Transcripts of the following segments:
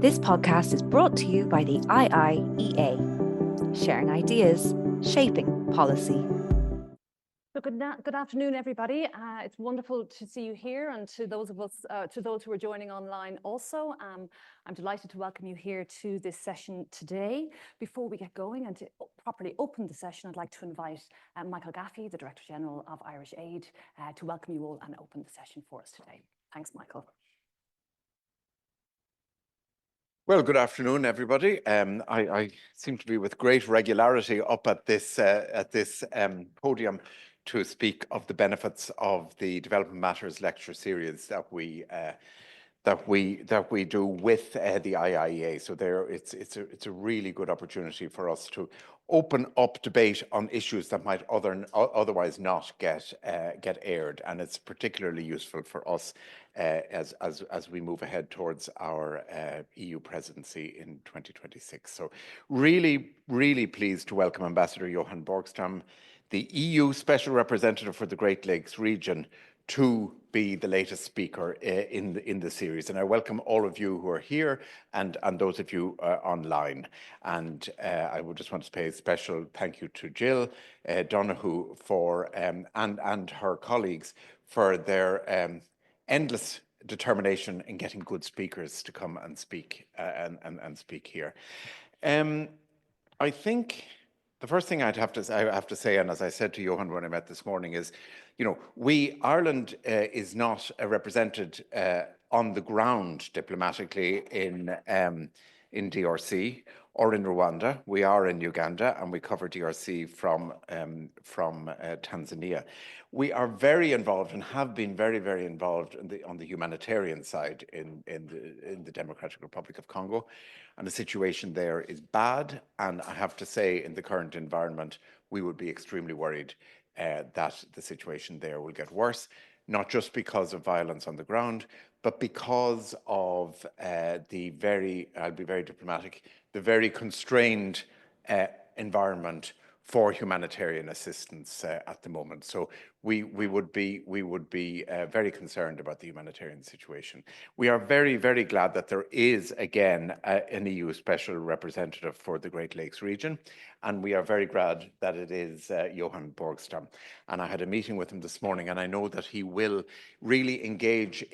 This podcast is brought to you by the IIEA, sharing ideas, shaping policy. So good afternoon, everybody. It's wonderful to see you here, and to those who are joining online also. I'm delighted to welcome you here to this session today. Before we get going and to properly open the session, I'd like to invite Michael Gaffey, the Director General of Irish Aid, to welcome you all and open the session for us today. Thanks, Michael. Well, good afternoon, everybody. I seem to be with great regularity up at this podium to speak of the benefits of the Development Matters lecture series that we do with the IIEA. So it's a really good opportunity for us to open up debate on issues that might otherwise not get aired, and it's particularly useful for us as we move ahead towards our EU presidency in 2026. So really pleased to welcome Ambassador Johan Borgstam, the EU Special Representative for the Great Lakes region, to be the latest speaker in the series. And I welcome all of you who are here and those of you online. And I would just want to pay a special thank you to Jill Donoghue for and her colleagues for their endless determination in getting good speakers to come and speak and speak here. I think the first thing I have to say, and as I said to Johan when I met this morning, is, Ireland is not represented on the ground diplomatically in DRC or in Rwanda. We are in Uganda, and we cover DRC from Tanzania. We are very involved and have been very involved on the humanitarian side in the Democratic Republic of Congo. And the situation there is bad. And I have to say, in the current environment, we would be extremely worried that the situation there will get worse, not just because of violence on the ground, but because of I'll be very diplomatic, the very constrained environment for humanitarian assistance at the moment. So we would be very concerned about the humanitarian situation. We are very glad that there is again an EU Special Representative for the Great Lakes region, and we are very glad that it is Johan Borgstam. And I had a meeting with him this morning, and I know that he will really engage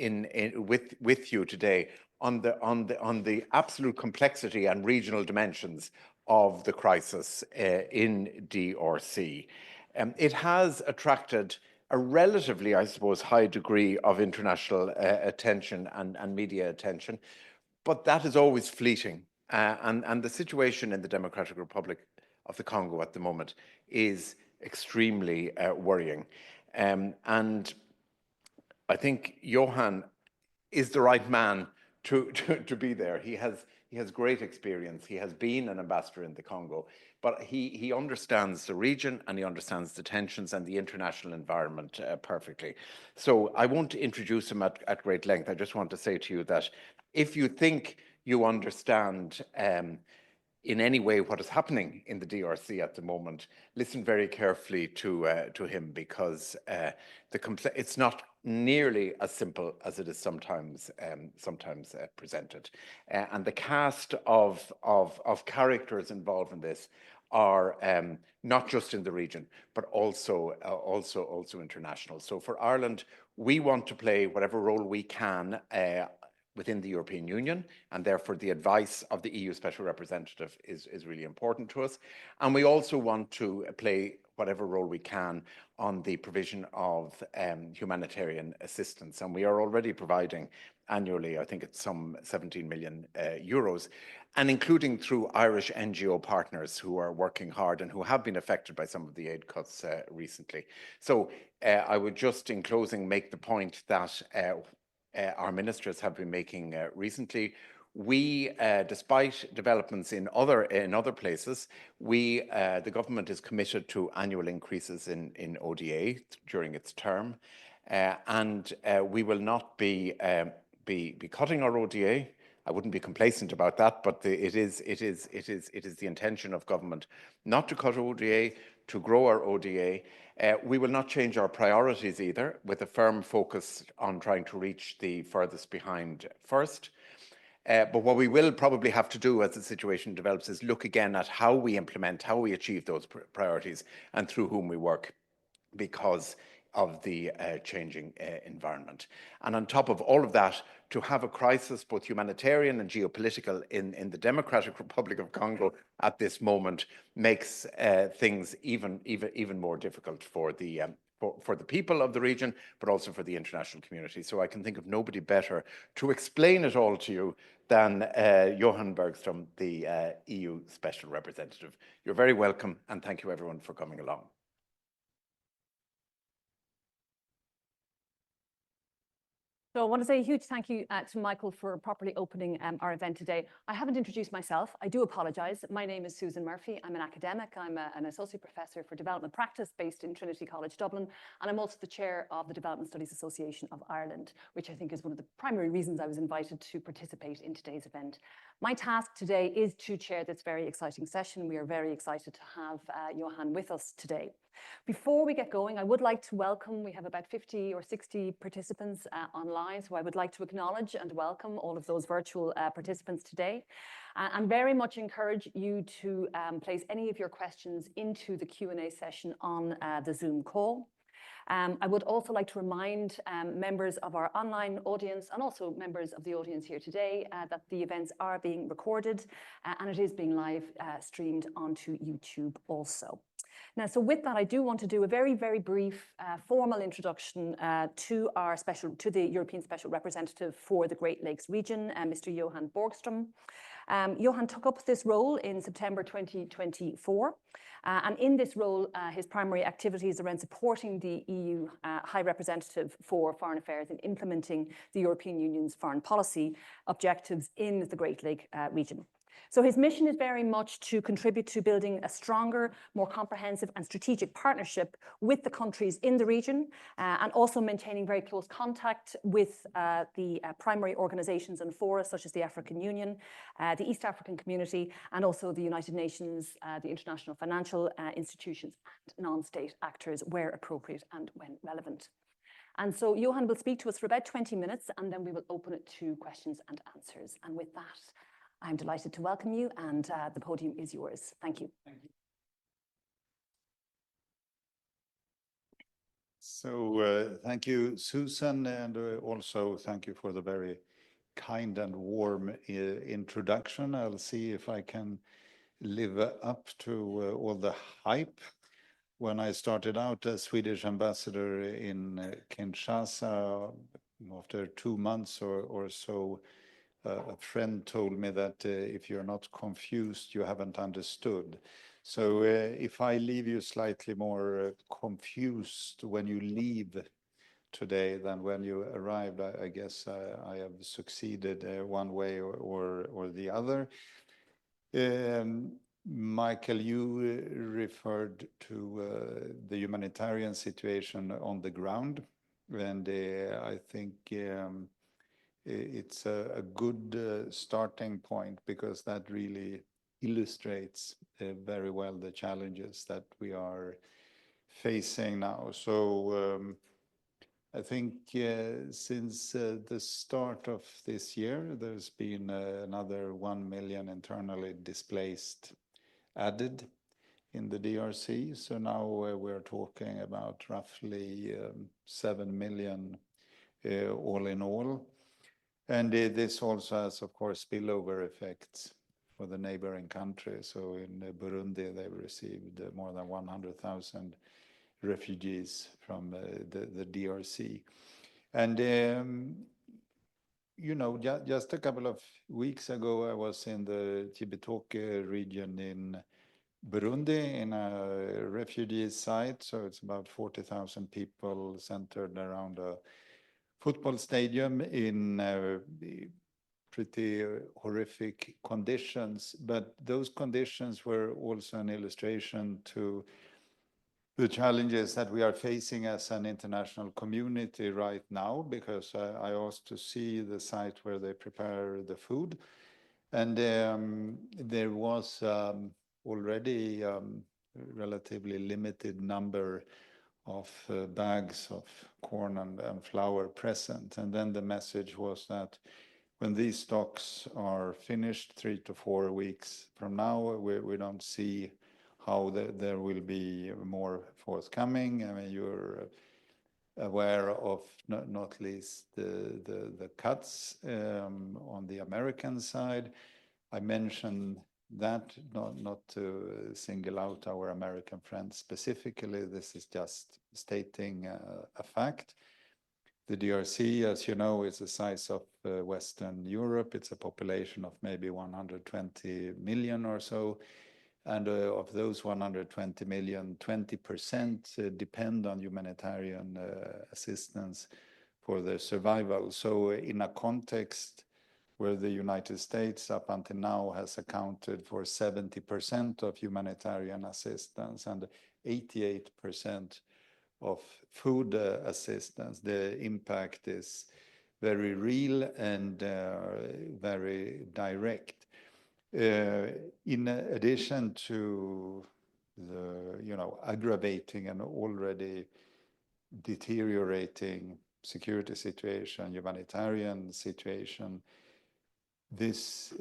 with you today on the absolute complexity and regional dimensions of the crisis in DRC. It has attracted a relatively, I suppose, high degree of international attention and media attention, but that is always fleeting. And the situation in the Democratic Republic of the Congo at the moment is extremely worrying. And I think Johan is the right man to be there. He has great experience. He has been an ambassador in the Congo, but he understands the region, and he understands the tensions and the international environment perfectly. So I won't introduce him at great length. I just want to say to you that if you think you understand in any way what is happening in the DRC at the moment, listen very carefully to him, because it's not nearly as simple as it is sometimes presented. And the cast of characters involved in this are not just in the region, but also international. So for Ireland, we want to play whatever role we can within the European Union, and therefore the advice of the EU Special Representative is really important to us. And we also want to play whatever role we can on the provision of humanitarian assistance. And we are already providing annually, I think it's some 17 million euros, and including through Irish NGO partners who are working hard and who have been affected by some of the aid cuts recently. So I would just, in closing, make the point that our ministers have been making recently. We, despite developments in other places, the government is committed to annual increases in ODA during its term, and we will not be cutting our ODA. I wouldn't be complacent about that, but it is the intention of government not to cut ODA, to grow our ODA. We will not change our priorities either, with a firm focus on trying to reach the furthest behind first. But what we will probably have to do as the situation develops is look again at how we implement, how we achieve those priorities and through whom we work, because of the changing environment. And on top of all of that, to have a crisis, both humanitarian and geopolitical, in the Democratic Republic of Congo at this moment makes things even more difficult for the people of the region, but also for the international community. So I can think of nobody better to explain it all to you than Johan Borgstam, the EU Special Representative. You're very welcome, and thank you everyone for coming along. So I want to say a huge thank you to Michael for properly opening our event today. I haven't introduced myself. I do apologise. My name is Susan Murphy. I'm an academic. I'm an associate professor for development practice based in Trinity College Dublin, and I'm also the chair of the Development Studies Association of Ireland, which I think is one of the primary reasons I was invited to participate in today's event. My task today is to chair this very exciting session. We are very excited to have Johan with us today. Before we get going, I would like to welcome, we have about 50 or 60 participants online, so I would like to acknowledge and welcome all of those virtual participants today. And very much encourage you to place any of your questions into the Q&A session on the Zoom call. I would also like to remind members of our online audience and also members of the audience here today that the events are being recorded and it is being live streamed onto YouTube also. Now, so with that, I do want to do a very, very brief formal introduction to the European Special Representative for the Great Lakes region, Mr. Johan Borgstam. Johan took up this role in September 2024. And in this role, his primary activities around supporting the EU High Representative for Foreign Affairs in implementing the European Union's foreign policy objectives in the Great Lakes region. So his mission is very much to contribute to building a stronger, more comprehensive and strategic partnership with the countries in the region, and also maintaining very close contact with the primary organizations and fora such as the African Union, the East African Community, and also the United Nations, the international financial institutions and non-state actors where appropriate and when relevant. And so Johan will speak to us for about 20 minutes, and then we will open it to questions and answers. And with that, I'm delighted to welcome you, and the podium is yours. Thank you. Thank you. So thank you, Susan, and also thank you for the very kind and warm introduction. I'll see if I can live up to all the hype. When I started out as Swedish ambassador in Kinshasa, after 2 months or so, a friend told me that if you're not confused, you haven't understood. So if I leave you slightly more confused when you leave today than when you arrived, I guess I have succeeded one way or the other. Michael, you referred to the humanitarian situation on the ground, and I think it's a good starting point, because that really illustrates very well the challenges that we are facing now. So I think since the start of this year, there's been another 1 million internally displaced added in the DRC. So now we're talking about roughly 7 million all in all. And this also has, of course, spillover effects for the neighboring countries. So in Burundi, they've received more than 100,000 refugees from the DRC. And, you know, just a couple of weeks ago, I was in the Cibitoke region in Burundi in a refugee site. So it's about 40,000 people centered around a football stadium in pretty horrific conditions, but those conditions were also an illustration to the challenges that we are facing as an international community right now, because I asked to see the site where they prepare the food, and there was already relatively limited number of bags of corn and flour present. And then the message was that when these stocks are finished 3 to 4 weeks from now, we don't see how there will be more forthcoming. I mean, you're aware of not least the cuts on the American side. I mentioned that not to single out our American friends specifically. This is just stating a fact. The DRC, as you know, is the size of Western Europe. It's a population of maybe 120 million or so. And of those 120 million, 20% depend on humanitarian assistance for their survival. So in a context where the United States up until now has accounted for 70% of humanitarian assistance and 88% of food assistance, the impact is very real and very direct. In addition to the aggravating and already deteriorating security situation, humanitarian situation, this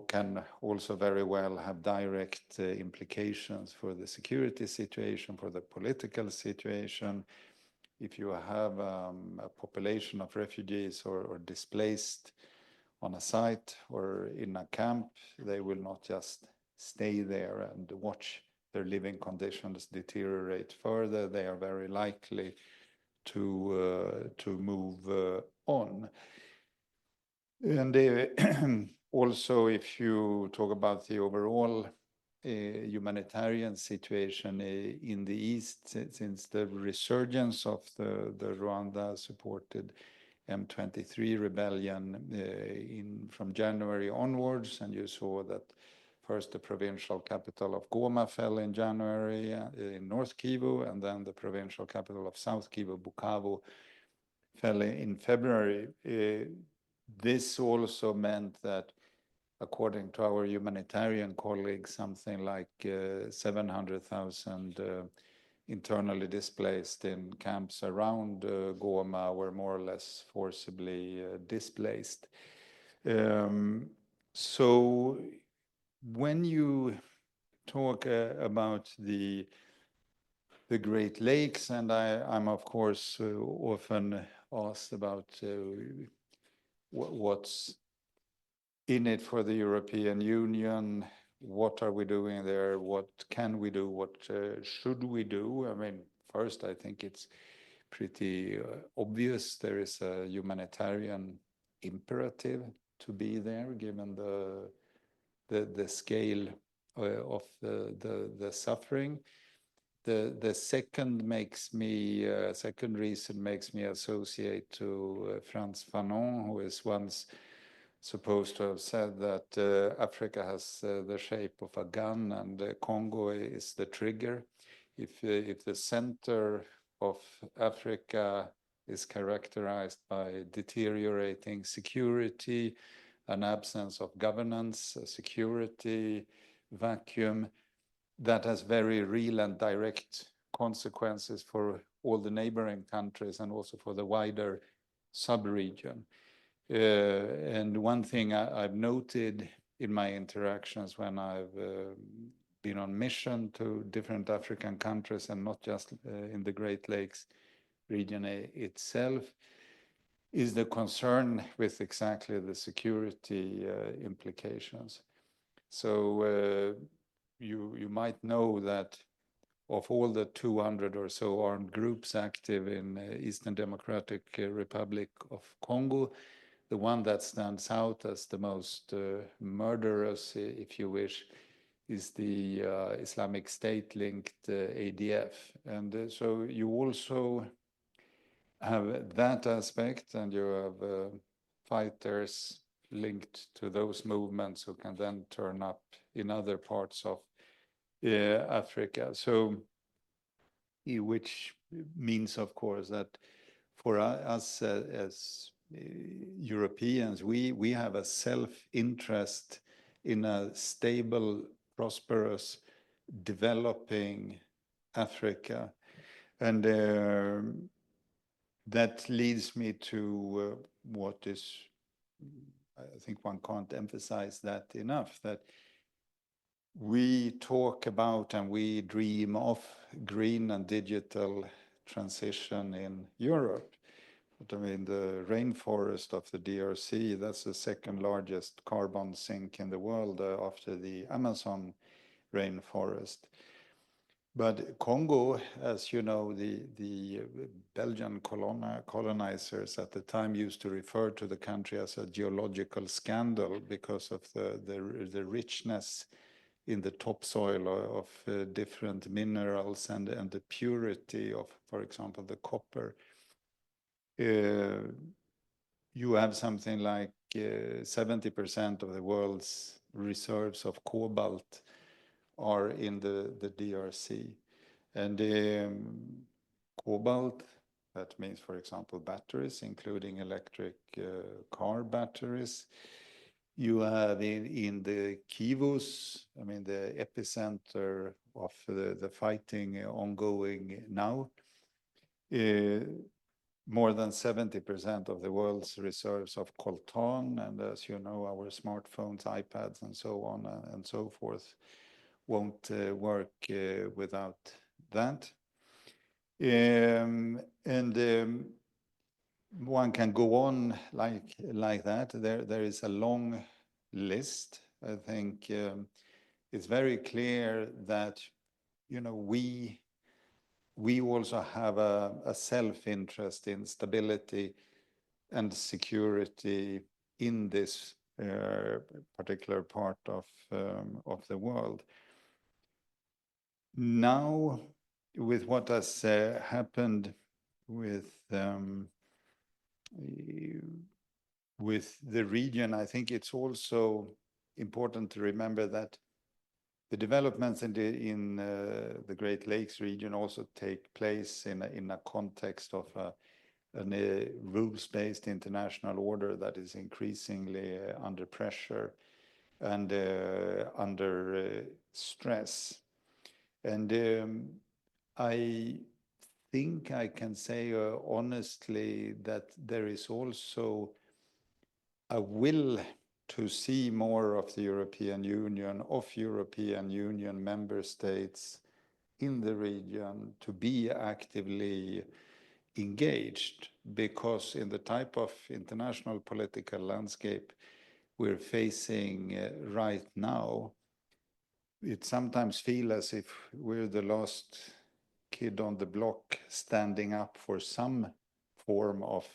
can also very well have direct implications for the security situation, for the political situation. If you have a population of refugees or displaced on a site or in a camp, they will not just stay there and watch their living conditions deteriorate further. They are very likely to move on. And also, if you talk about the overall humanitarian situation in the East, since the resurgence of the Rwanda-supported M23 rebellion from January onwards, and you saw that first the provincial capital of Goma fell in January in North Kivu, and then the provincial capital of South Kivu, Bukavu, fell in February. This also meant that, according to our humanitarian colleagues, something like 700,000 internally displaced in camps around Goma were more or less forcibly displaced. So when you talk about the Great Lakes, and I'm of course often asked about what's in it for the European Union, what are we doing there, what can we do, what should we do? I mean, first, I think it's pretty obvious there is a humanitarian imperative to be there, given the scale of the suffering. The second reason makes me associate to Frantz Fanon, who is once supposed to have said that Africa has the shape of a gun and Congo is the trigger. If the center of Africa is characterized by deteriorating security, an absence of governance, a security vacuum, that has very real and direct consequences for all the neighboring countries and also for the wider sub-region. And one thing I've noted in my interactions when I've been on mission to different African countries and not just in the Great Lakes region itself is the concern with exactly the security implications. So you might know that of all the 200 or so armed groups active in Eastern Democratic Republic of Congo, the one that stands out as the most murderous, if you wish, is the Islamic State-linked ADF. And so you also have that aspect, and you have fighters linked to those movements who can then turn up in other parts of Africa. So, which means, of course, that for us as Europeans, we have a self-interest in a stable, prosperous, developing Africa. And that leads me to what is I think one can't emphasize that enough, that we talk about and we dream of green and digital transition in Europe. But I mean, the rainforest of the DRC, that's the second largest carbon sink in the world after the Amazon rainforest. But Congo, as you know, the Belgian colonizers at the time used to refer to the country as a geological scandal because of the richness in the topsoil of different minerals and the purity of, for example, the copper. You have something like 70% of the world's reserves of cobalt are in the DRC. And cobalt, that means, for example, batteries, including electric car batteries. You have in the Kivus, I mean, the epicenter of the fighting ongoing now, more than 70% of the world's reserves of coltan, and as you know, our smartphones, iPads, and so on and so forth won't work without that. One can go on like that. There is a long list. I think it's very clear that, you know, we also have a self-interest in stability and security in this particular part of the world. Now, with what has happened with the region, I think it's also important to remember that the developments in the Great Lakes region also take place in a context of a rules-based international order that is increasingly under pressure and under stress. And I think I can say honestly that there is also a will to see more of the European Union, of European Union member states in the region to be actively engaged, because in the type of international political landscape we're facing right now, it sometimes feels as if we're the last kid on the block standing up for some form of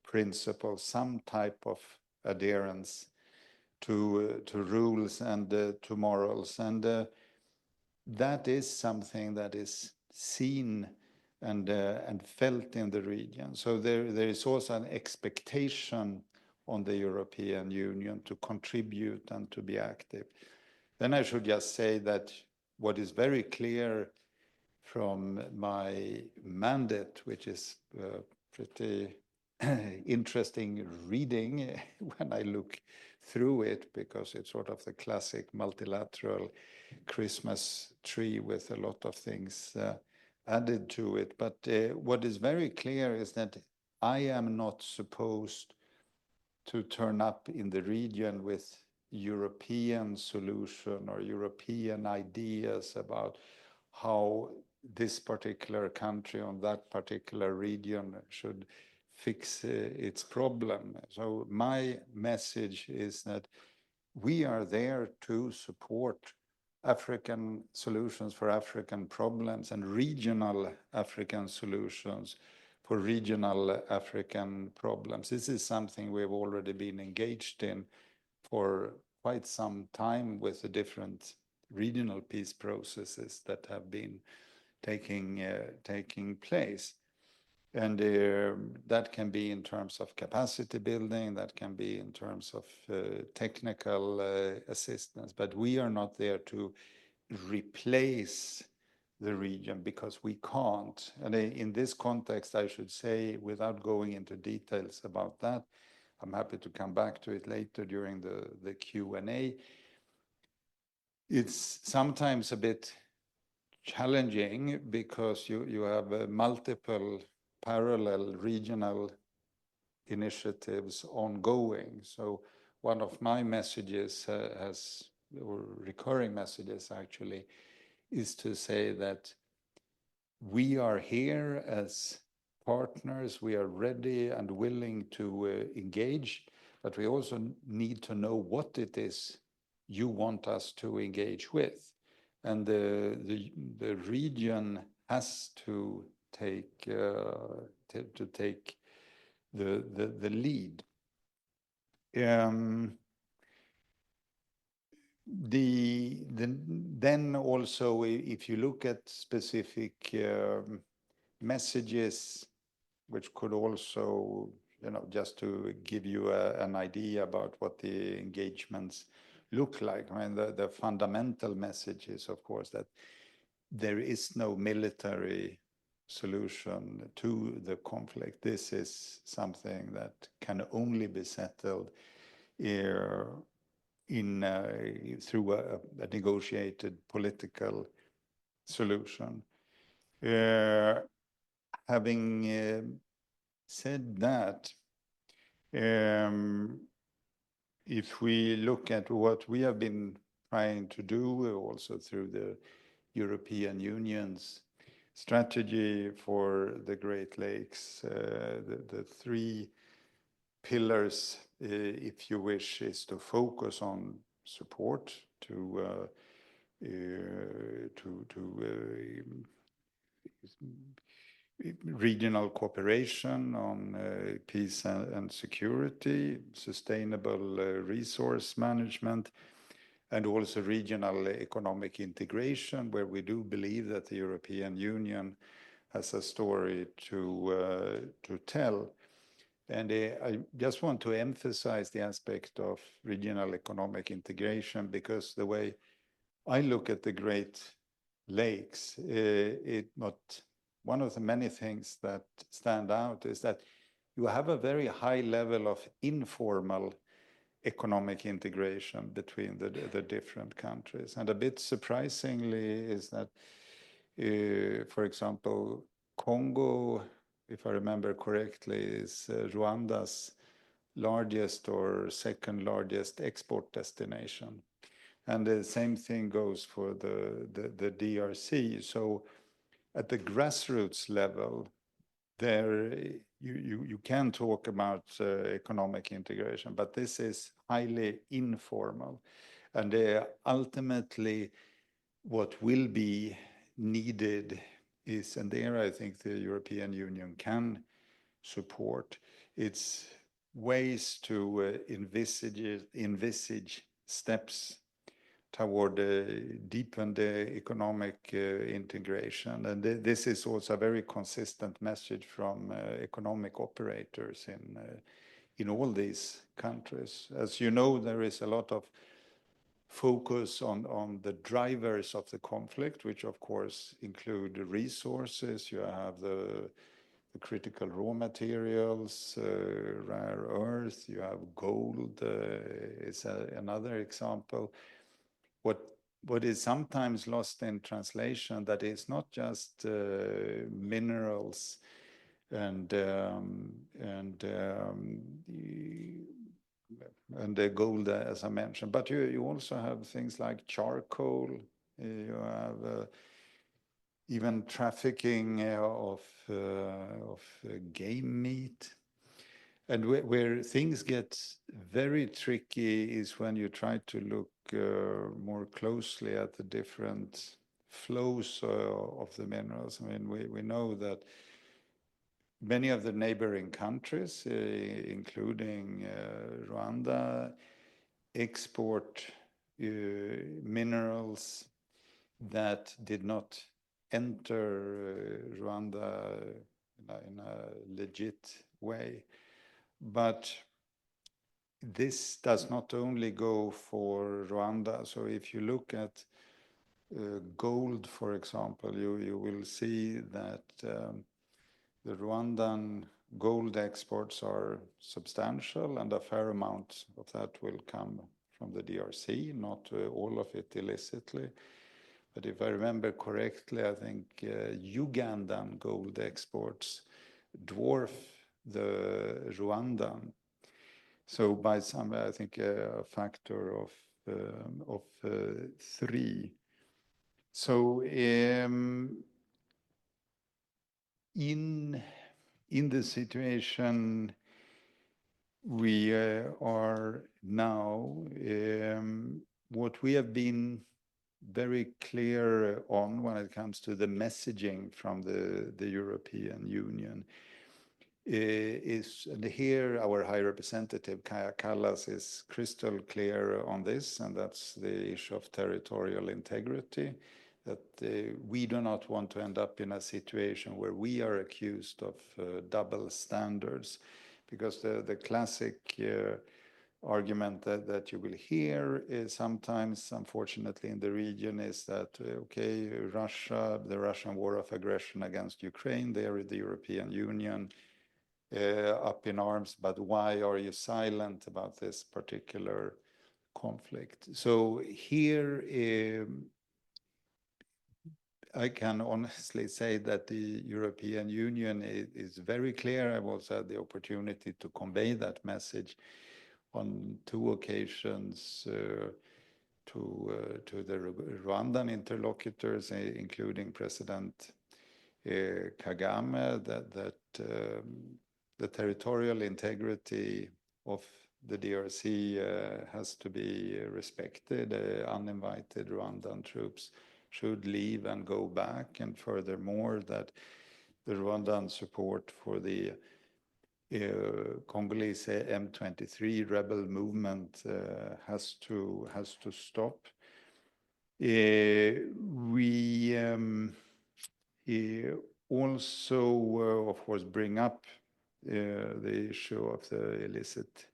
principle, some type of adherence to rules and to morals. And that is something that is seen and felt in the region. So there is also an expectation on the European Union to contribute and to be active. Then I should just say that what is very clear from my mandate, which is pretty interesting reading when I look through it, because it's sort of the classic multilateral Christmas tree with a lot of things added to it. But what is very clear is that I am not supposed to turn up in the region with European solution or European ideas about how this particular country on that particular region should fix its problem. So my message is that we are there to support African solutions for African problems and regional African solutions for regional African problems. This is something we've already been engaged in for quite some time with the different regional peace processes that have been taking place. And that can be in terms of capacity building, that can be in terms of technical assistance, but we are not there to replace the region because we can't. And in this context, I should say, without going into details about that, I'm happy to come back to it later during the Q&A. It's sometimes a bit challenging because you have multiple parallel regional initiatives ongoing. So one of my messages or recurring messages actually, is to say that we are here as partners, we are ready and willing to engage, but we also need to know what it is you want us to engage with. And the region has to take the lead. Then also, if you look at specific messages, which could also, just to give you an idea about what the engagements look like. I mean, the fundamental message is, of course, that there is no military solution to the conflict. This is something that can only be settled through a negotiated political solution. Having said that, if we look at what we have been trying to do also through the European Union's strategy for the Great Lakes, the three pillars, if you wish, is to focus on support to regional cooperation on peace and security, sustainable resource management, and also regional economic integration, where we do believe that the European Union has a story to tell. And I just want to emphasize the aspect of regional economic integration, because the way I look at the Great Lakes, one of the many things that stand out is that you have a very high level of informal economic integration between the different countries. And a bit surprisingly is that, for example, Congo, if I remember correctly, is Rwanda's largest or second largest export destination. And the same thing goes for the DRC. So at the grassroots level, there you can talk about economic integration, but this is highly informal. And ultimately, what will be needed is, and there I think the European Union can support, it's ways to envisage steps toward deepened economic integration. And this is also a very consistent message from economic operators in all these countries. As you know, there is a lot of focus on the drivers of the conflict, which of course include resources. You have the critical raw materials, rare earth, you have gold, is another example. What is sometimes lost in translation, that is not just minerals and the gold, as I mentioned, but you also have things like charcoal. You have even trafficking of game meat. And where things get very tricky is when you try to look more closely at the different flows of the minerals. I mean, we know that many of the neighboring countries, including Rwanda, export minerals that did not enter Rwanda in a legit way. But this does not only go for Rwanda. So if you look at gold, for example, you will see that the Rwandan gold exports are substantial, and a fair amount of that will come from the DRC, not all of it illicitly. But if I remember correctly, I think Ugandan gold exports dwarf the Rwandan. So by some, I think a factor of 3. So in the situation we are now, what we have been very clear on when it comes to the messaging from the European Union is, and here our High Representative Kaja Kallas is crystal clear on this, and that's the issue of territorial integrity, that we do not want to end up in a situation where we are accused of double standards, because the classic argument that you will hear is sometimes, unfortunately, in the region is that, okay, Russia, the Russian war of aggression against Ukraine, they are the European Union up in arms, but why are you silent about this particular conflict? So here, I can honestly say that the European Union is very clear. I've also had the opportunity to convey that message on 2 occasions to the Rwandan interlocutors, including President Kagame, that the territorial integrity of the DRC has to be respected. Uninvited Rwandan troops should leave and go back, and furthermore that the Rwandan support for the Congolese M23 rebel movement has to stop. We also, of course, bring up the issue of the illicit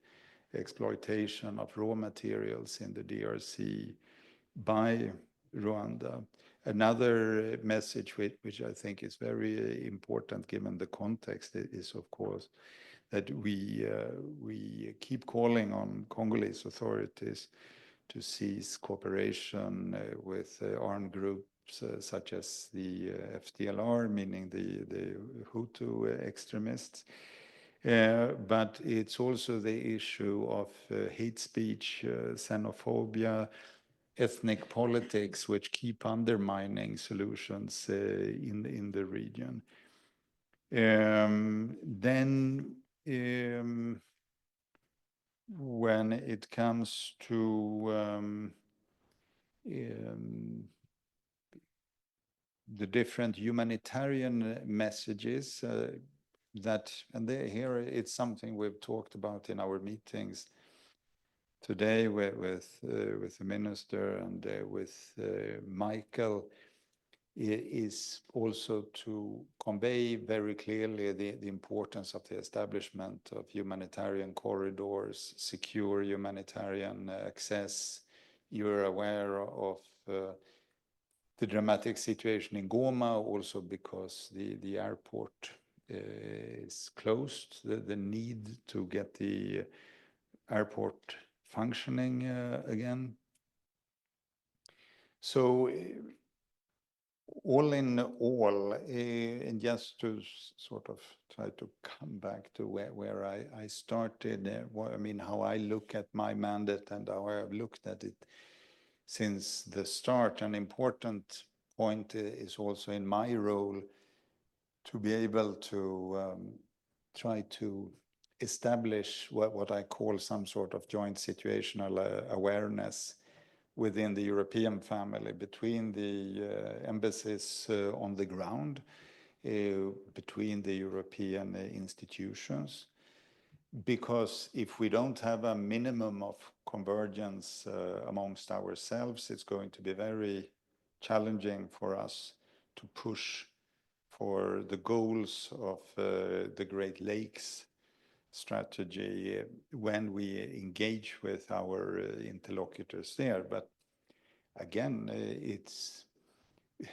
exploitation of raw materials in the DRC by Rwanda. Another message which I think is very important given the context is, of course, that we keep calling on Congolese authorities to cease cooperation with armed groups such as the FDLR, meaning the Hutu extremists. But it's also the issue of hate speech, xenophobia, ethnic politics, which keep undermining solutions in the region. Then when it comes to the different humanitarian messages here it's something we've talked about in our meetings today with the minister and with Michael, is also to convey very clearly the importance of the establishment of humanitarian corridors, secure humanitarian access. You're aware of the dramatic situation in Goma, also because the airport is closed, the need to get the airport functioning again. So all in all, and just to sort of try to come back to where I started, I mean, how I look at my mandate and how I have looked at it since the start. An important point is also in my role to be able to try to establish what I call some sort of joint situational awareness within the European family, between the embassies on the ground, between the European institutions. Because if we don't have a minimum of convergence amongst ourselves, it's going to be very challenging for us to push for the goals of the Great Lakes strategy when we engage with our interlocutors there. But again,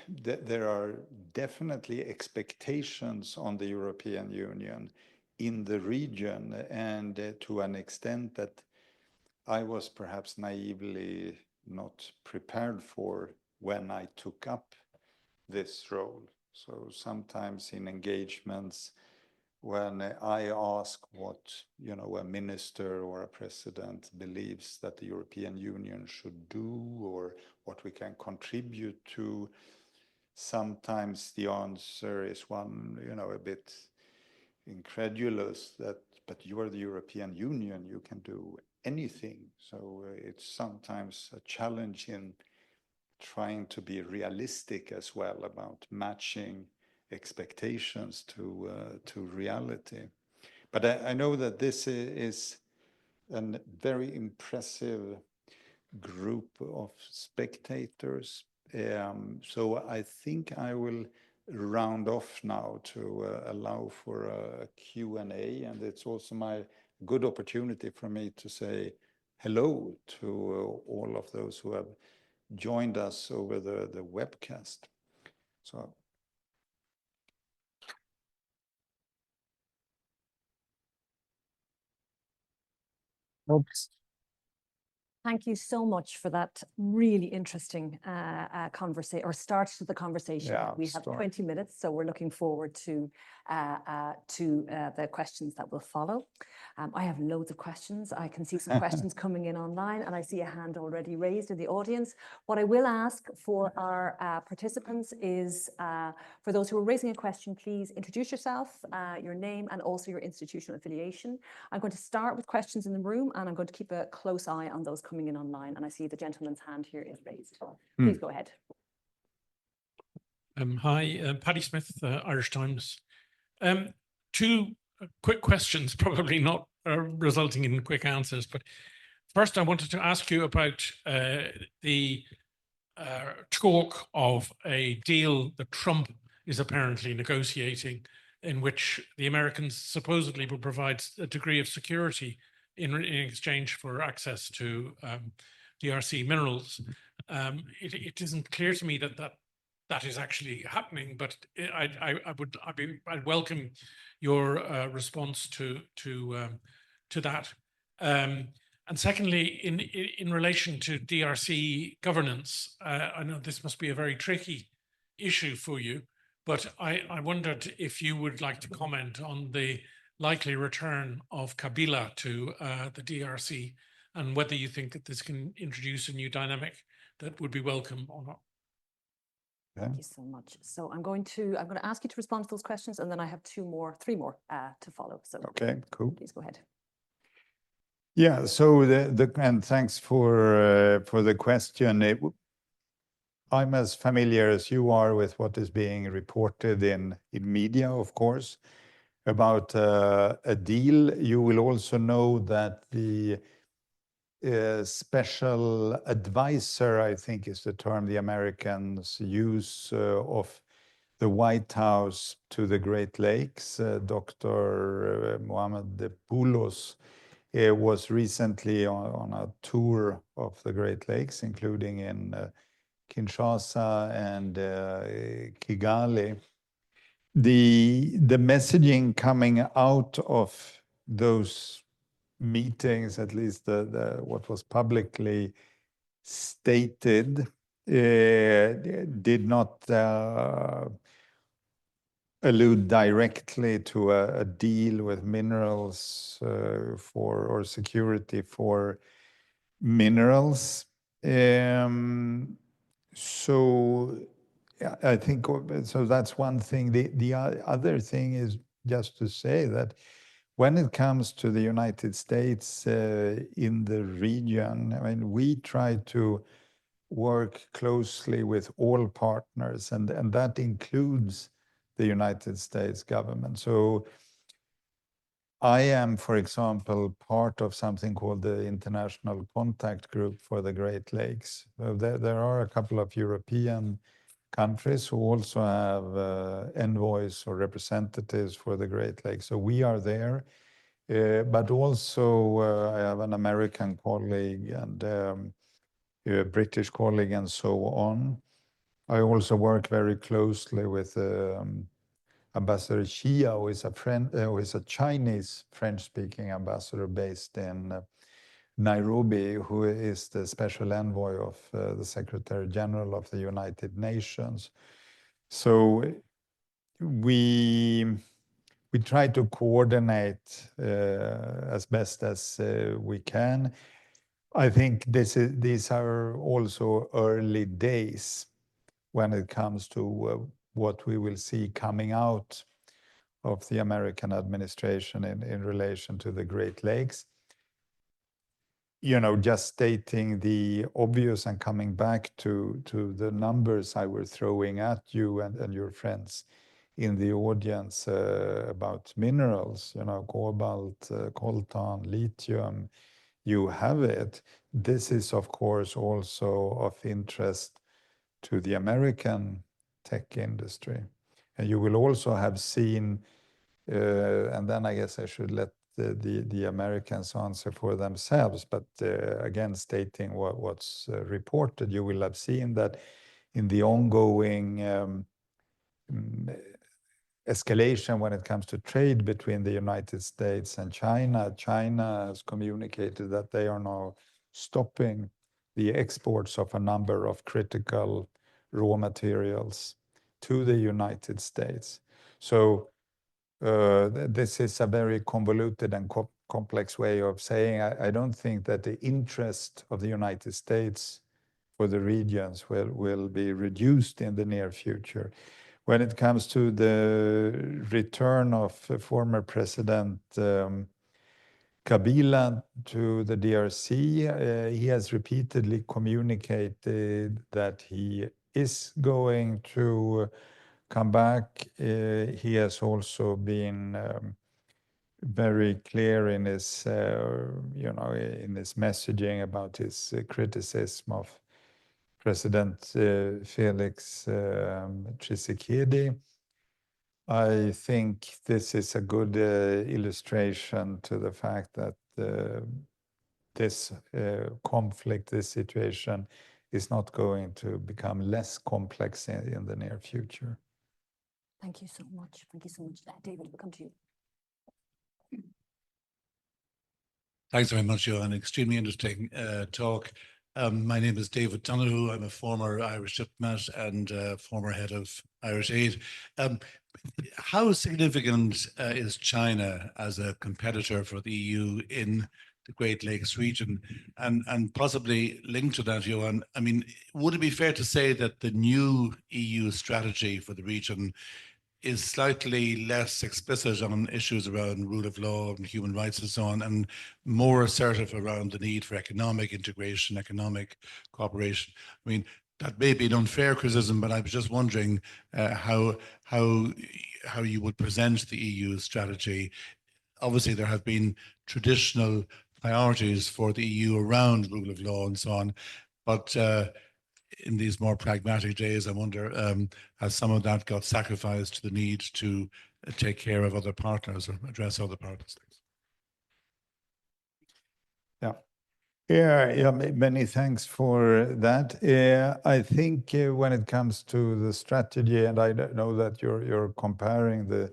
there are definitely expectations on the European Union in the region, and to an extent that I was perhaps naively not prepared for when I took up this role. So sometimes in engagements when I ask what, you know, a minister or a president believes that the European Union should do or what we can contribute to, sometimes the answer is one, you know, a bit incredulous that, but you are the European Union, you can do anything. So it's sometimes a challenge in trying to be realistic as well about matching expectations to reality. But I know that this is a very impressive group of spectators. So I think I will round off now to allow for a Q&A, and it's also my good opportunity for me to say hello to all of those who have joined us over the webcast. So. Oops. Thank you so much for that really interesting conversation or start to the conversation. Yeah, we have 20 minutes, so we're looking forward to the questions that will follow. I have loads of questions. I can see some questions coming in online, and I see a hand already raised in the audience. What I will ask for our participants is, for those who are raising a question, please introduce yourself, your name, and also your institutional affiliation. I'm going to start with questions in the room, and I'm going to keep a close eye on those coming in online. And I see the gentleman's hand here is raised. Please go ahead. Hi, Paddy Smith, Irish Times. Two quick questions, probably not resulting in quick answers, but first I wanted to ask you about the talk of a deal that Trump is apparently negotiating, in which the Americans supposedly will provide a degree of security in exchange for access to DRC minerals. It isn't clear to me that is actually happening, but I'd welcome your response to that. And secondly, in relation to DRC governance, I know this must be a very tricky issue for you, but I wondered if you would like to comment on the likely return of Kabila to the DRC, and whether you think that this can introduce a new dynamic that would be welcome or not. Thank you so much. So I'm going to ask you to respond to those questions, and then I have three more to follow. So okay, cool. Please go ahead. Yeah. So and thanks for the question. I'm as familiar as you are with what is being reported in media, of course, about a deal. You will also know that the special advisor, I think is the term the Americans use, of the White House to the Great Lakes, Dr. Mohamed Poulos, was recently on a tour of the Great Lakes, including in Kinshasa and Kigali. The messaging coming out of those meetings, at least what was publicly stated, did not allude directly to a deal with minerals or security for minerals. So I think so. That's one thing. The other thing is just to say that when it comes to the United States in the region, I mean, we try to work closely with all partners, and that includes the United States government. So I am, for example, part of something called the International Contact Group for the Great Lakes. There are a couple of European countries who also have envoys or representatives for the Great Lakes. So we are there, but also I have an American colleague and a British colleague and so on. I also work very closely with Ambassador Xia, who is a Chinese French-speaking ambassador based in Nairobi, who is the special envoy of the Secretary General of the United Nations. So we we try to coordinate as best as we can. I think these are also early days when it comes to what we will see coming out of the American administration in relation to the Great Lakes. Just stating the obvious and coming back to the numbers I was throwing at you and your friends in the audience about minerals, cobalt, coltan, lithium, you have it. This is, of course, also of interest to the American tech industry. And you will also have seen, and then I guess I should let the Americans answer for themselves, but again, stating what's reported, you will have seen that in the ongoing escalation when it comes to trade between the United States and China, China has communicated that they are now stopping the exports of a number of critical raw materials to the United States. So this is a very convoluted and complex way of saying I don't think that the interest of the United States for the regions will be reduced in the near future. When it comes to the return of former President Kabila to the DRC, he has repeatedly communicated that he is going to come back. He has also been very clear in his, in his messaging about his criticism of President Felix Tshisekedi. I think this is a good illustration to the fact that this conflict, this situation, is not going to become less complex in the near future. Thank you so much. Thank you so much. David, we'll come to you. Thanks very much, Johan. Extremely interesting talk. My name is David Donoghue. I'm a former Irish diplomat and former head of Irish Aid. How significant is China as a competitor for the EU in the Great Lakes region? And possibly linked to that, Johan, I mean, would it be fair to say that the new EU strategy for the region is slightly less explicit on issues around rule of law and human rights and so on, and more assertive around the need for economic integration, economic cooperation? I mean, that may be an unfair criticism, but I was just wondering how you would present the EU strategy. Obviously, there have been traditional priorities for the EU around rule of law and so on, but in these more pragmatic days, I wonder, has some of that got sacrificed to the need to take care of other partners or address other partners? Yeah, many thanks for that. I think when it comes to the strategy, and I know that you're comparing the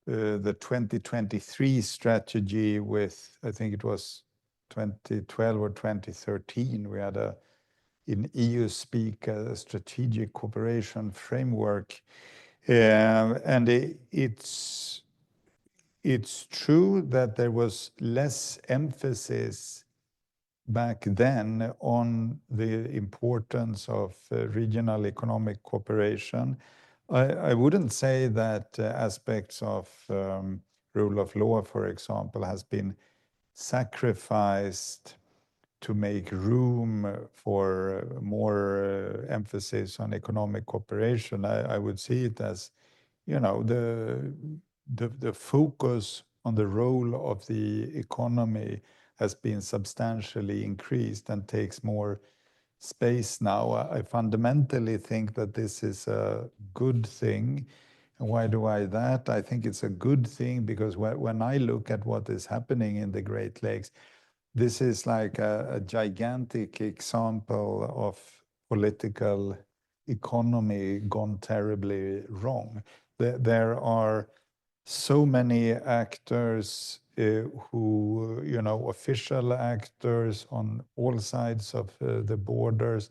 2023 strategy with, I think it was 2012 or 2013, we had in EU speak a strategic cooperation framework. And it's true that there was less emphasis back then on the importance of regional economic cooperation. I wouldn't say that aspects of rule of law, for example, has been sacrificed to make room for more emphasis on economic cooperation. I would see it as, the focus on the role of the economy has been substantially increased and takes more space now. I fundamentally think that this is a good thing. And why do I that? I think it's a good thing because when I look at what is happening in the Great Lakes, this is like a gigantic example of political economy gone terribly wrong. There are so many actors who, official actors on all sides of the borders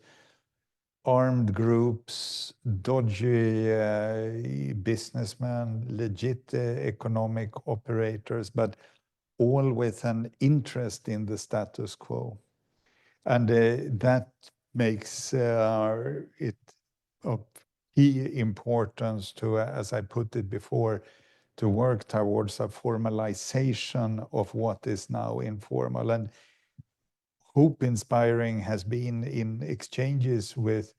armed groups, dodgy businessmen, legit economic operators, but all with an interest in the status quo. And that makes it of key importance to, as I put it before, to work towards a formalization of what is now informal. And hope inspiring has been in exchanges with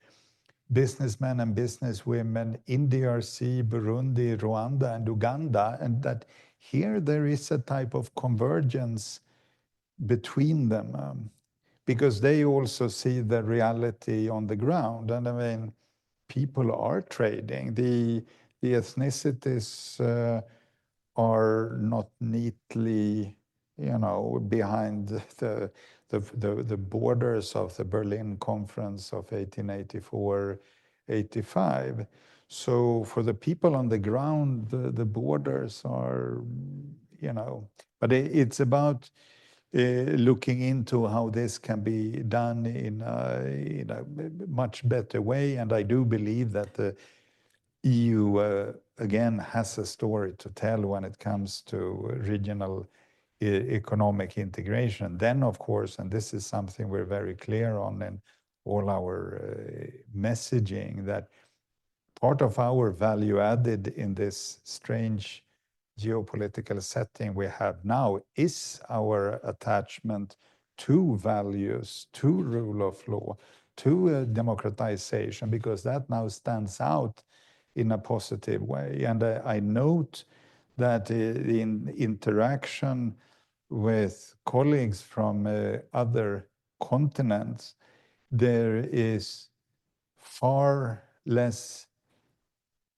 businessmen and businesswomen in DRC, Burundi, Rwanda, and Uganda, and that here there is a type of convergence between them, because they also see the reality on the ground. And I mean, people are trading. The ethnicities are not neatly, behind the borders of the Berlin Conference of 1884-85. So for the people on the ground, the borders are, but it's about looking into how this can be done in a much better way. And I do believe that the EU, again, has a story to tell when it comes to regional economic integration. Then, of course, and this is something we're very clear on in all our messaging, that part of our value added in this strange geopolitical setting we have now is our attachment to values, to rule of law, to democratization, because that now stands out in a positive way. And I note that in interaction with colleagues from other continents, there is far less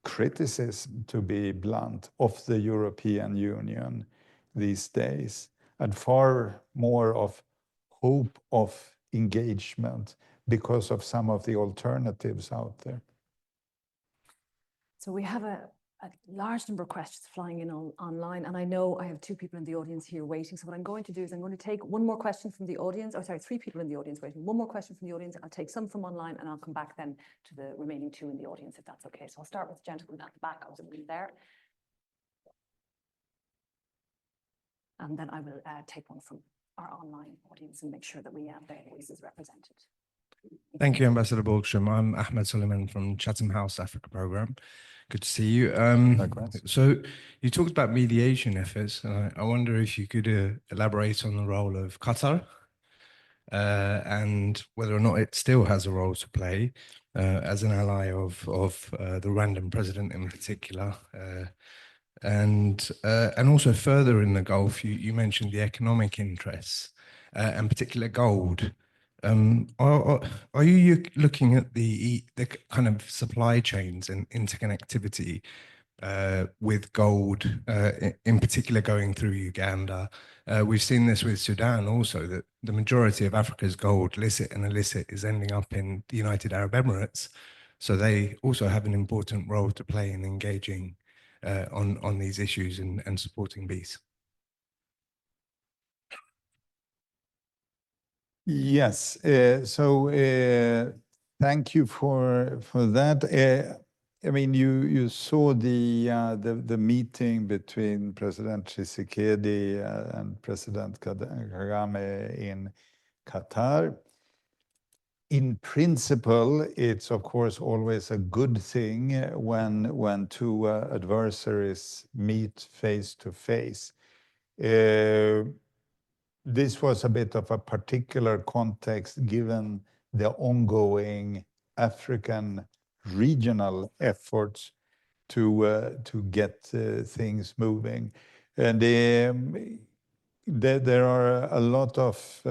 criticism, to be blunt, of the European Union these days, and far more of hope of engagement because of some of the alternatives out there. So we have a large number of questions flying in online, and I know I have two people in the audience here waiting. So what I'm going to do is I'm going to take one more question from the audience, three people in the audience waiting. One more question from the audience. I'll take some from online, and I'll come back then to the remaining two in the audience, if that's okay. So I'll start with the gentleman at the back. I was there. And then I will take one from our online audience and make sure that we have their voices represented. Thank you, Ambassador Borgstam. I'm Ahmed Suleiman from Chatham House Africa Programme. Good to see you. So you talked about mediation efforts. I wonder if you could elaborate on the role of Qatar and whether or not it still has a role to play as an ally of the Rwandan president in particular. And also further in the Gulf, you mentioned the economic interests and particular gold. Are you looking at the kind of supply chains and interconnectivity with gold, in particular going through Uganda? We've seen this with Sudan also, that the majority of Africa's gold, licit and illicit, is ending up in the United Arab Emirates. So they also have an important role to play in engaging on these issues and supporting peace. Yes, so thank you for that. I mean, you saw the meeting between President Tshisekedi and President Kagame in Qatar. In principle, it's of course always a good thing when two adversaries meet face to face. This was a bit of a particular context given the ongoing African regional efforts to get things moving. And there are a lot of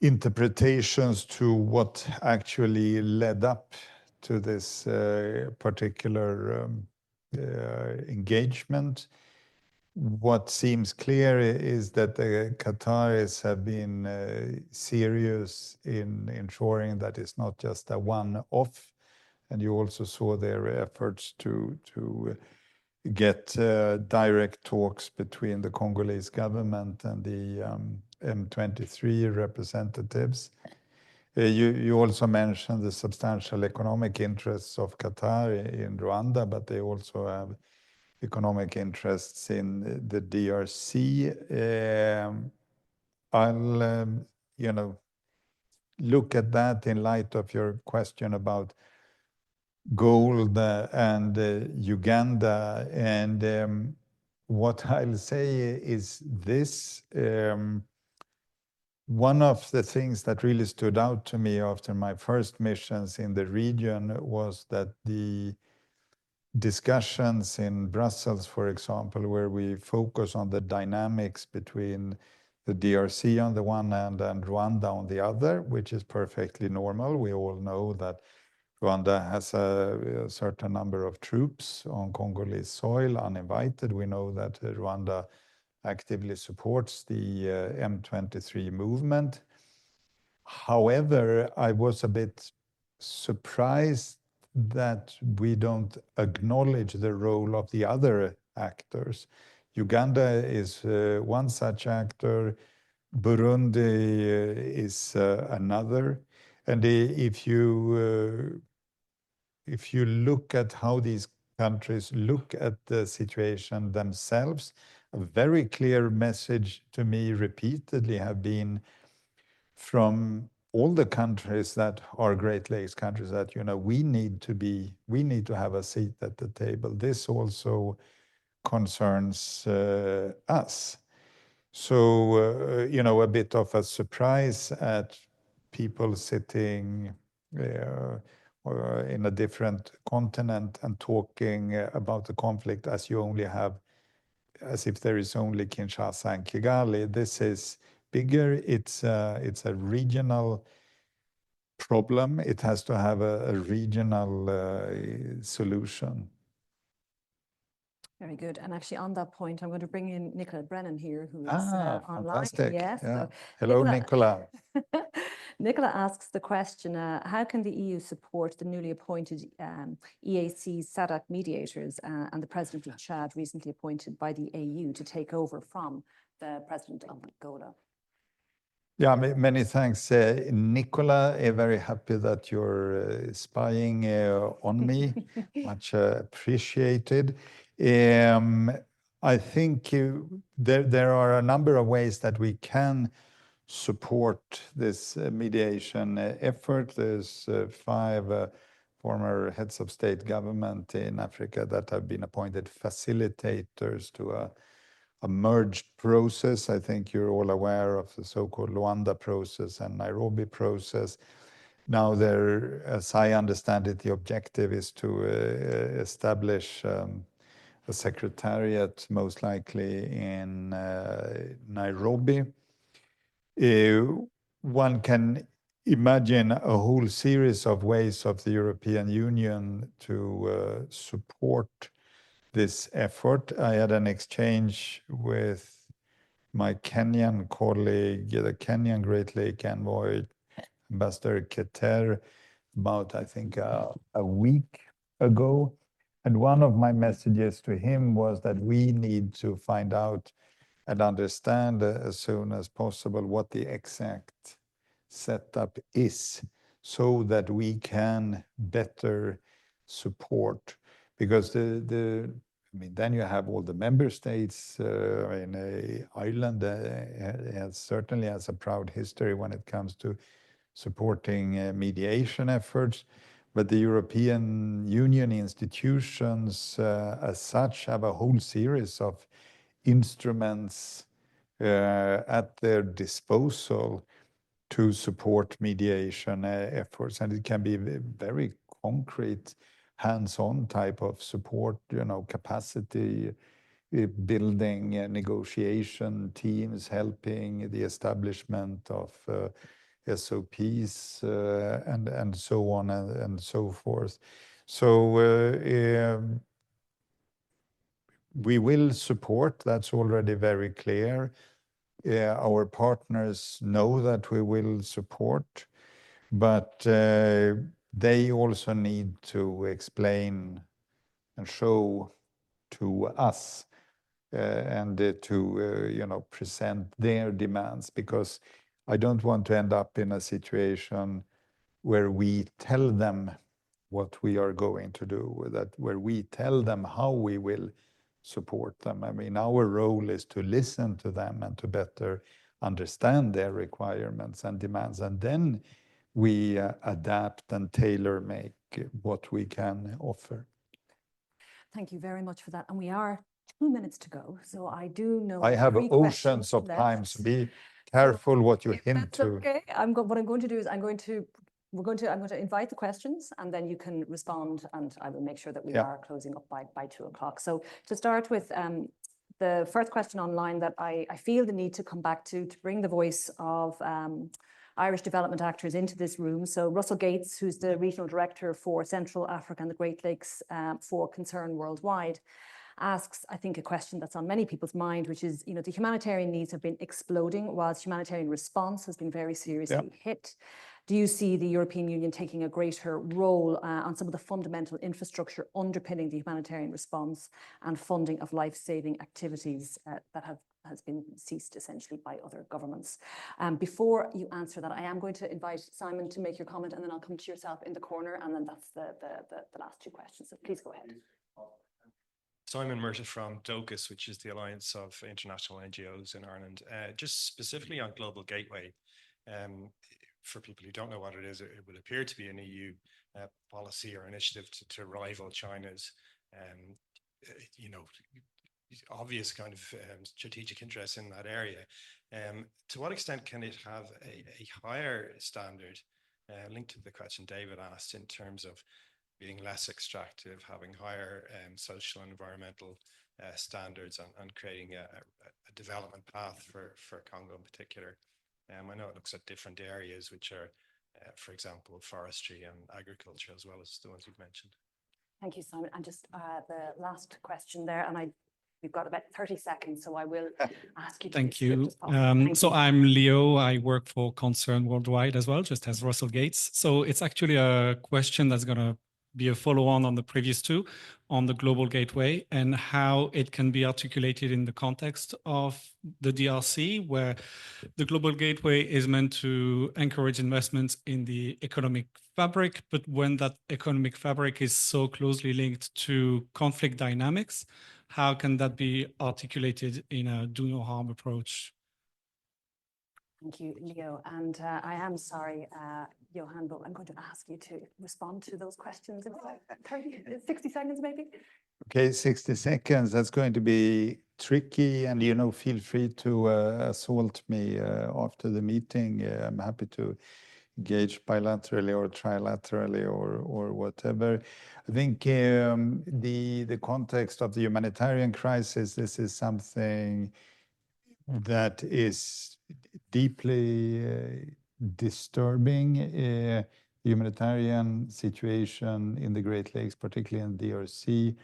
interpretations to what actually led up to this particular engagement. What seems clear is that the Qataris have been serious in ensuring that it's not just a one-off, and you also saw their efforts to get direct talks between the Congolese government and the M23 representatives. You also mentioned the substantial economic interests of Qatar in Rwanda, but they also have economic interests in the DRC. I'll, look at that in light of your question about gold and Uganda. And what I'll say is this. One of the things that really stood out to me after my first missions in the region was that the discussions in Brussels, for example, where we focus on the dynamics between the DRC on the one hand and Rwanda on the other, which is perfectly normal. We all know that Rwanda has a certain number of troops on Congolese soil, uninvited. We know that Rwanda actively supports the M23 movement. However, I was a bit surprised that we don't acknowledge the role of the other actors. Uganda is one such actor. Burundi is another. And if you look at how these countries look at the situation themselves, a very clear message to me repeatedly have been from all the countries that are Great Lakes countries that, we need to have a seat at the table. This also concerns us. So, a bit of a surprise at people sitting in a different continent and talking about the conflict as if there is only Kinshasa and Kigali. This is bigger. It's a regional problem. It has to have a regional solution. Very good. And actually on that point, I'm going to bring in Nicola Brennan here, who is online. Fantastic. Yes. Yeah. So Hello, Nicola. Nicola asks the question, how can the EU support the newly appointed EAC SADC mediators and the president of Chad recently appointed by the AU to take over from the president of Angola? Yeah, many thanks, Nicola. Very happy that you're spying on me. Much appreciated. I think there are a number of ways that we can support this mediation effort. There's 5 former heads of state government in Africa that have been appointed facilitators to a merged process. I think you're all aware of the so-called Luanda process and Nairobi process. Now there, as I understand it, the objective is to establish a secretariat, most likely in Nairobi. One can imagine a whole series of ways of the European Union to support this effort. I had an exchange with my Kenyan colleague, the Kenyan Great Lake Envoy, Ambassador Keter, about, I think, a week ago. And one of my messages to him was that we need to find out and understand as soon as possible what the exact setup is so that we can better support. Because then you have all the member states. Ireland certainly has a proud history when it comes to supporting mediation efforts. But the European Union institutions as such have a whole series of instruments at their disposal to support mediation efforts. And it can be very concrete, hands-on type of support, capacity building, negotiation teams, helping the establishment of SOPs and so on and so forth. So we will support, that's already very clear. Our partners know that we will support, but they also need to explain and show to us and to present their demands, because I don't want to end up in a situation where we tell them what we are going to do, where we tell them how we will support them. I mean, our role is to listen to them and to better understand their requirements and demands, and then we adapt and tailor-make what we can offer. Thank you very much for that. And we are 2 minutes to go, so I do know I have 3 oceans of left. time, so be careful what you hint That's to. okay. What I'm going to do is I'm going to invite the questions, and then you can respond, and I will make sure that we are closing up by 2 o'clock. So to start with, the first question online that I feel the need to come back to bring the voice of Irish development actors into this room. So Russell Gates, who's the Regional Director for Central Africa and the Great Lakes for Concern Worldwide, asks, I think, a question that's on many people's mind, which is, the humanitarian needs have been exploding whilst humanitarian response has been very seriously hit. Do you see the European Union taking a greater role on some of the fundamental infrastructure underpinning the humanitarian response and funding of life-saving activities that has been ceased essentially by other governments? Before you answer that, I am going to invite Simon to make your comment, and then I'll come to yourself in the corner, and then that's the last 2 questions. So please go ahead. Simon Murta from DOCUS, which is the Alliance of International NGOs in Ireland. Just specifically on Global Gateway, for people who don't know what it is, it will appear to be an EU policy or initiative to rival China's, obvious kind of strategic interest in that area. To what extent can it have a higher standard, linked to the question David asked, in terms of being less extractive, having higher social and environmental standards, and creating a development path for Congo in particular? I know it looks at different areas, which are, for example, forestry and agriculture, as well as the ones you've mentioned. Thank you, Simon. And just the last question there, and we've got about 30 seconds, so I will ask you to Thank you. So I'm Leo. I work for Concern Worldwide as well, just as Russell Gates. So it's actually a question that's going to be a follow-on the previous 2 on the Global Gateway and how it can be articulated in the context of the DRC, where the Global Gateway is meant to encourage investments in the economic fabric. But when that economic fabric is so closely linked to conflict dynamics, how can that be articulated in a do no harm approach? Thank you, Leo. And I am sorry, Johan, but I'm going to ask you to respond to those questions in 60 seconds, maybe. Okay, 60 seconds. That's going to be tricky, and feel free to assault me after the meeting. I'm happy to engage bilaterally or trilaterally or whatever. I think the context of the humanitarian crisis, this is something that is deeply disturbing. The humanitarian situation in the Great Lakes, particularly in DRC,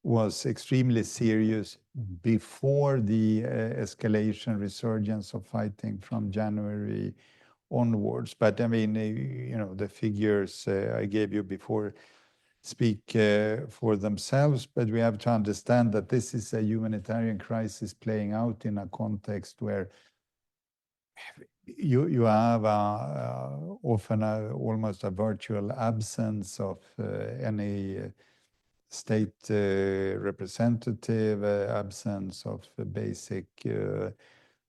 was extremely serious before the escalation, resurgence of fighting from January onwards. But I mean, the figures I gave you before speak for themselves, but we have to understand that this is a humanitarian crisis playing out in a context where you have often almost a virtual absence of any state representative, absence of basic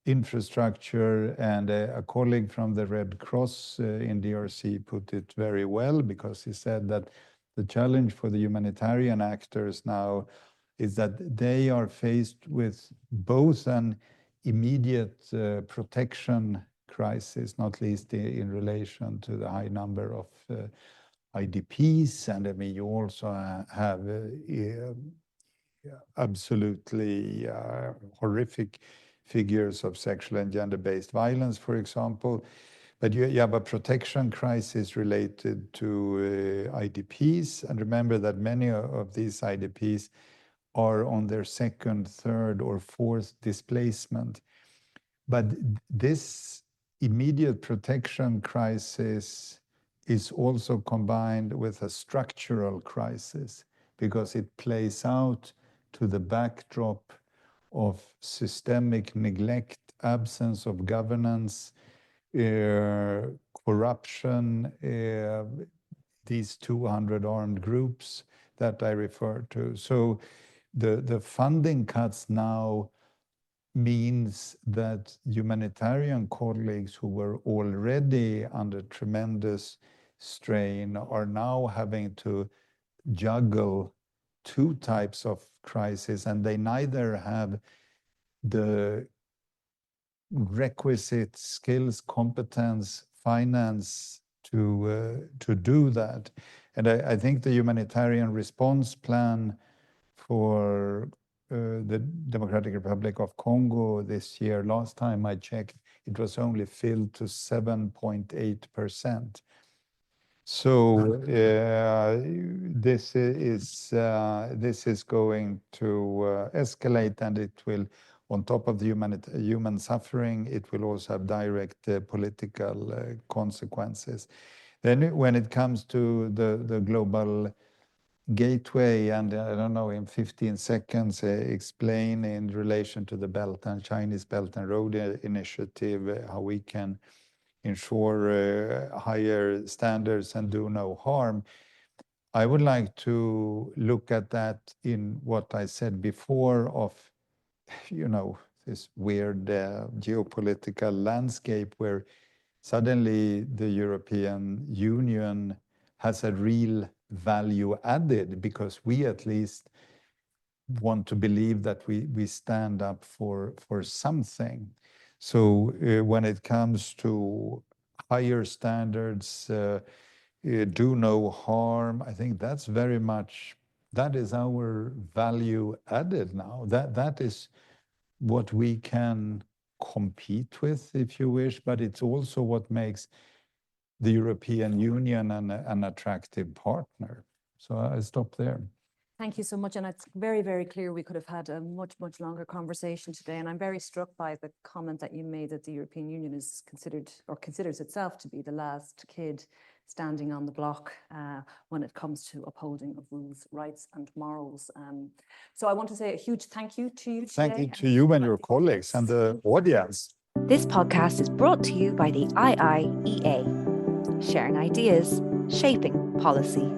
infrastructure. And a colleague from the Red Cross in DRC put it very well, because he said that the challenge for the humanitarian actors now is that they are faced with both an immediate protection crisis, not least in relation to the high number of IDPs. And I mean, you also have absolutely horrific figures of sexual and gender-based violence, for example. But you have a protection crisis related to IDPs. And remember that many of these IDPs are on their 2nd, 3rd, or 4th displacement. But this immediate protection crisis is also combined with a structural crisis, because it plays out to the backdrop of systemic neglect, absence of governance, corruption, these 200 armed groups that I referred to. So the funding cuts now means that humanitarian colleagues who were already under tremendous strain are now having to juggle two types of crisis, and they neither have the requisite skills, competence, finance to do that. And I think the humanitarian response plan for the Democratic Republic of Congo this year, last time I checked, it was only filled to 7.8%. So this is going to escalate, and it will, on top of the human suffering, it will also have direct political consequences. Then when it comes to the global gateway, and I don't know, in 15 seconds, explain in relation to the Chinese Belt and Road Initiative, how we can ensure higher standards and do no harm. I would like to look at that in what I said before of, this weird geopolitical landscape where suddenly the European Union has a real value added, because we at least want to believe that we stand up for something. So when it comes to higher standards, do no harm, I think that's very much, that is our value added now. That is what we can compete with, if you wish, but it's also what makes the European Union an attractive partner. So I stop there. Thank you so much. And it's very, very clear we could have had a much, much longer conversation today. And I'm very struck by the comment that you made that the European Union is considered, or considers itself to be, the last kid standing on the block when it comes to upholding of rules, rights and morals. So I want to say a huge thank you to you today. Thank you to you and your colleagues and the audience. This podcast is brought to you by the IIEA, sharing ideas, shaping policy.